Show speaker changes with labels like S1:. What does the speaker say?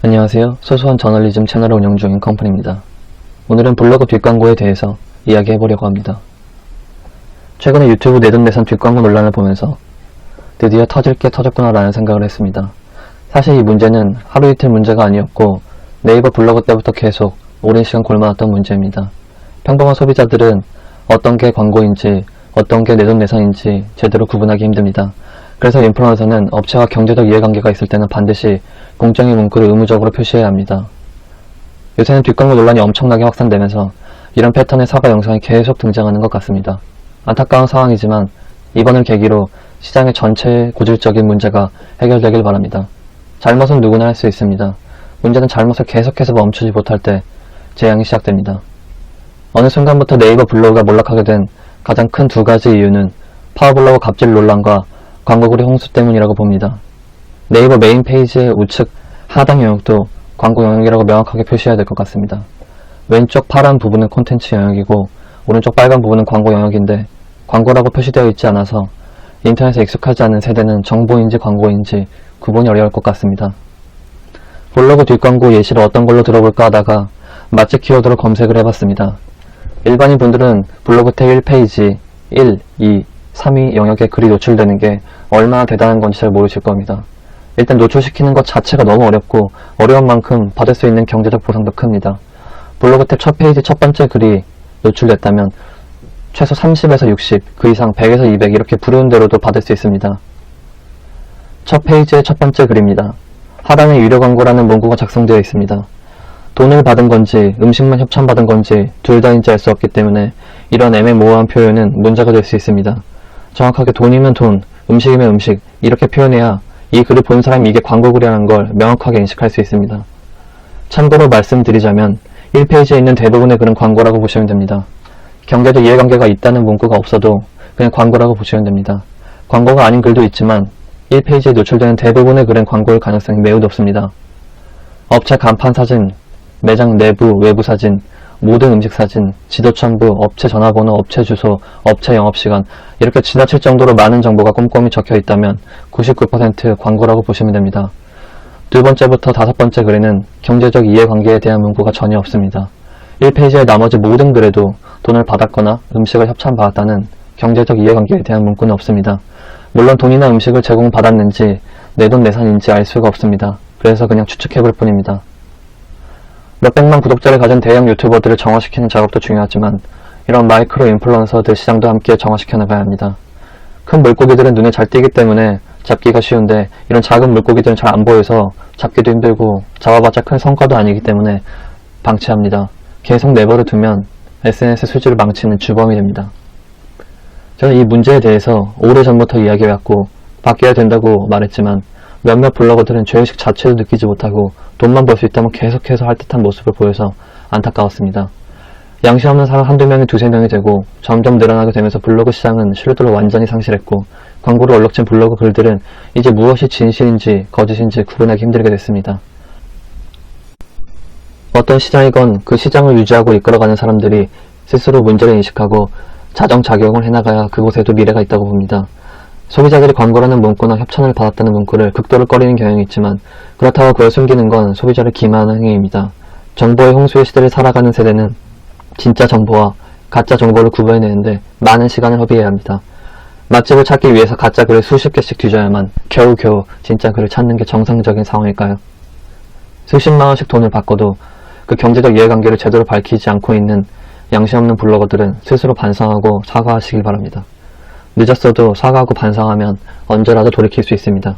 S1: 안녕하세요. 소소한 저널리즘 채널을 운영 중인 컴퍼니입니다. 오늘은 블로그 뒷광고에 대해서 이야기해보려고 합니다. 최근에 유튜브 내돈내산 뒷광고 논란을 보면서 드디어 터질 게 터졌구나 라는 생각을 했습니다. 사실 이 문제는 하루 이틀 문제가 아니었고 네이버 블로그 때부터 계속 오랜 시간 골마왔던 문제입니다. 평범한 소비자들은 어떤 게 광고인지 어떤 게 내돈내산인지 제대로 구분하기 힘듭니다. 그래서 인플루언서는 업체와 경제적 이해관계가 있을 때는 반드시 공정의 문구를 의무적으로 표시해야 합니다. 요새는 뒷광고 논란이 엄청나게 확산되면서 이런 패턴의 사과 영상이 계속 등장하는 것 같습니다. 안타까운 상황이지만 이번을 계기로 시장의 전체 고질적인 문제가 해결되길 바랍니다. 잘못은 누구나 할 수 있습니다. 문제는 잘못을 계속해서 멈추지 못할 때 재앙이 시작됩니다. 어느 순간부터 네이버 블로그가 몰락하게 된 가장 큰 두 가지 이유는 파워블로거 갑질 논란과 광고글의 홍수 때문이라고 봅니다. 네이버 메인 페이지의 우측 하단 영역도 광고 영역이라고 명확하게 표시해야 될 것 같습니다. 왼쪽 파란 부분은 콘텐츠 영역이고 오른쪽 빨간 부분은 광고 영역인데 광고라고 표시되어 있지 않아서 인터넷에 익숙하지 않은 세대는 정보인지 광고인지 구분이 어려울 것 같습니다. 블로그 뒷광고 예시를 어떤 걸로 들어볼까 하다가 맛집 키워드로 검색을 해봤습니다. 일반인 분들은 블로그 탭 1페이지 1, 2, 3위 영역에 글이 노출되는 게 얼마나 대단한 건지 잘 모르실 겁니다. 일단 노출시키는 것 자체가 너무 어렵고 어려운 만큼 받을 수 있는 경제적 보상도 큽니다. 블로그 탭 첫 페이지 첫 번째 글이 노출됐다면 최소 30에서 60, 그 이상 100에서 200 이렇게 부르는 대로도 받을 수 있습니다. 첫 페이지의 첫 번째 글입니다. 하단에 유료 광고라는 문구가 작성되어 있습니다. 돈을 받은 건지 음식만 협찬받은 건지 둘 다인지 알 수 없기 때문에 이런 애매모호한 표현은 문제가 될 수 있습니다. 정확하게 돈이면 돈, 음식이면 음식 이렇게 표현해야 이 글을 본 사람이 이게 광고글이라는 걸 명확하게 인식할 수 있습니다. 참고로 말씀드리자면 1페이지에 있는 대부분의 글은 광고라고 보시면 됩니다. 경제적 이해관계가 있다는 문구가 없어도 그냥 광고라고 보시면 됩니다. 광고가 아닌 글도 있지만 1페이지에 노출되는 대부분의 글은 광고일 가능성이 매우 높습니다. 업체 간판 사진, 매장 내부, 외부 사진, 모든 음식 사진, 지도 첨부, 업체 전화번호, 업체 주소, 업체 영업시간 이렇게 지나칠 정도로 많은 정보가 꼼꼼히 적혀 있다면 99% 광고라고 보시면 됩니다. 두 번째부터 다섯 번째 글에는 경제적 이해관계에 대한 문구가 전혀 없습니다. 1페이지의 나머지 모든 글에도 돈을 받았거나 음식을 협찬받았다는 경제적 이해관계에 대한 문구는 없습니다. 물론 돈이나 음식을 제공받았는지 내돈내산인지 알 수가 없습니다. 그래서 그냥 추측해볼 뿐입니다. 몇백만 구독자를 가진 대형 유튜버들을 정화시키는 작업도 중요하지만 이런 마이크로 인플루언서들 시장도 함께 정화시켜 나가야 합니다. 큰 물고기들은 눈에 잘 띄기 때문에 잡기가 쉬운데 이런 작은 물고기들은 잘 안 보여서 잡기도 힘들고 잡아봤자 큰 성과도 아니기 때문에 방치합니다. 계속 내버려 두면 SNS 수지를 망치는 주범이 됩니다. 저는 이 문제에 대해서 오래전부터 이야기해왔고 바뀌어야 된다고 말했지만 몇몇 블로거들은 죄의식 자체도 느끼지 못하고 돈만 벌 수 있다면 계속해서 할 듯한 모습을 보여서 안타까웠습니다. 양심 없는 사람 한두 명이 두세 명이 되고 점점 늘어나게 되면서 블로그 시장은 신뢰도를 완전히 상실했고 광고로 얼룩진 블로그 글들은 이제 무엇이 진실인지 거짓인지 구분하기 힘들게 됐습니다. 어떤 시장이건 그 시장을 유지하고 이끌어가는 사람들이 스스로 문제를 인식하고 자정작용을 해나가야 그곳에도 미래가 있다고 봅니다. 소비자들이 광고라는 문구나 협찬을 받았다는 문구를 극도로 꺼리는 경향이 있지만 그렇다고 그걸 숨기는 건 소비자를 기만하는 행위입니다. 정보의 홍수의 시대를 살아가는 세대는 진짜 정보와 가짜 정보를 구분해내는데 많은 시간을 허비해야 합니다. 맛집을 찾기 위해서 가짜 글을 수십 개씩 뒤져야만 겨우겨우 진짜 글을 찾는 게 정상적인 상황일까요? 수십만 원씩 돈을 받고도 그 경제적 이해관계를 제대로 밝히지 않고 있는 양심 없는 블로거들은 스스로 반성하고 사과하시길 바랍니다. 늦었어도 사과하고 반성하면 언제라도 돌이킬 수 있습니다.